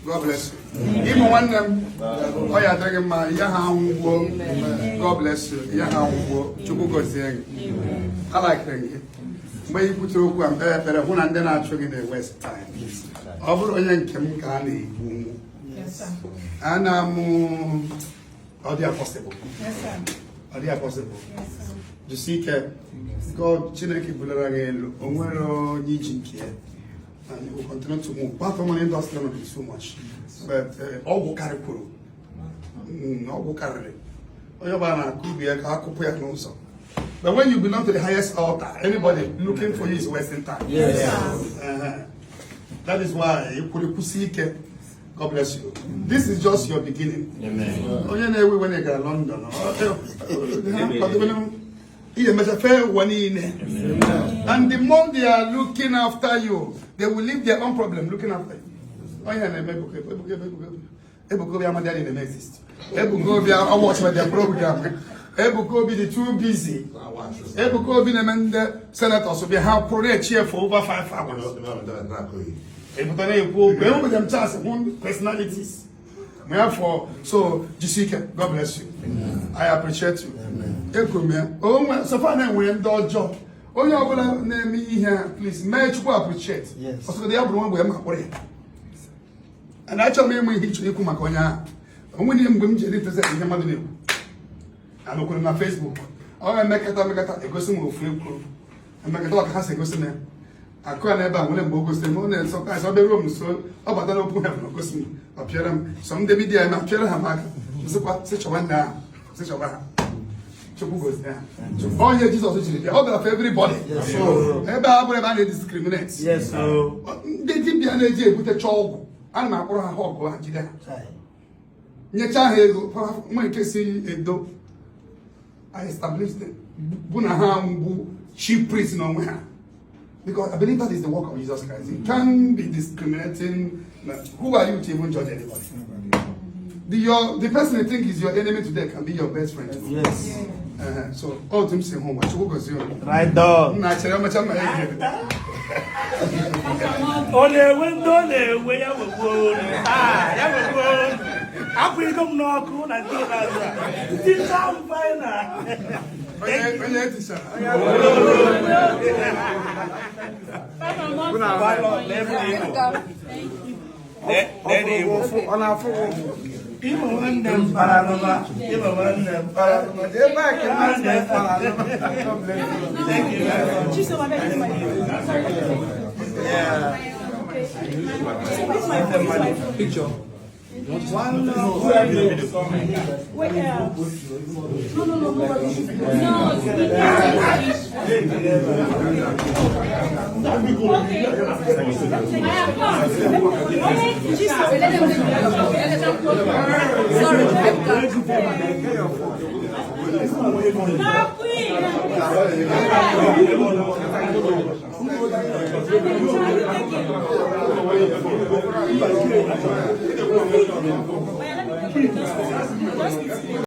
God bless you. Even one them, oh yeah, taking my God bless you. I like them. When you put your and better, when and then actually the West time. Over young Kemkani. Yes, sir. And are they possible? Yes, sir. Are they possible? Yes, sir. You see, God, Chineke Bularagel, Omero, Nijinke. And we will continue to move. Part of my industry not be so much, but all will carry kuru, all will carry. But when you belong to the highest altar, anybody looking for you is wasting time. Yes. That is why you could see. God bless you. This is just your beginning. Amen. When you get London, and the more they are looking after you, they will leave their own problem looking after you. Oh yeah, Ebuka obi amadali in exist. Ebuka obi I watch their program. Ebuka obi the too busy. Ebuka obi the senators will be how pro chair for over 5 hours. Ebuka them chance one personalities. Therefore, so Jessica, God bless you. I appreciate you. Oh, so far now we endure job. Oh, you will name me here, please. May you appreciate. Yes. Also, the other one we are. And actually, me hit you come Maconia. And when you go to the Mother, I'm on my Facebook. Oh, I make a gossip of free crew. And make a dog has a gossip. I can't ever when I'm bogus the moon and sometimes I'll be room so about that open have no gossip. Appear them some David, I'm a chair, I'm such a one now, such a one. Goes there. Oh, yeah, Jesus, the order of everybody. Yes, so, everybody discriminates. Yes, so they did be an idea with a child. I'm not going to hog or Jida. Yacha, my case, I established the Bunaham chief priest on where. Because I believe that is the work of Jesus Christ. You can't be discriminating. Who are you to even judge anybody? The person you think is your enemy today can be your best friend tomorrow. Yes. So all them say home. Right down. Ole window le we ya wo. Ah, ya wo. Akwai gom no ku na ti na za. Ti sam faina. Onye ti sha. Kuna ba lo le Igbo. Ona fu. Imo wandem paraloma. Imo wandem paraloma. Je ba ke wandem paraloma. Thank you very much. Yeah. Picture. One no. Wait, no. Sorry.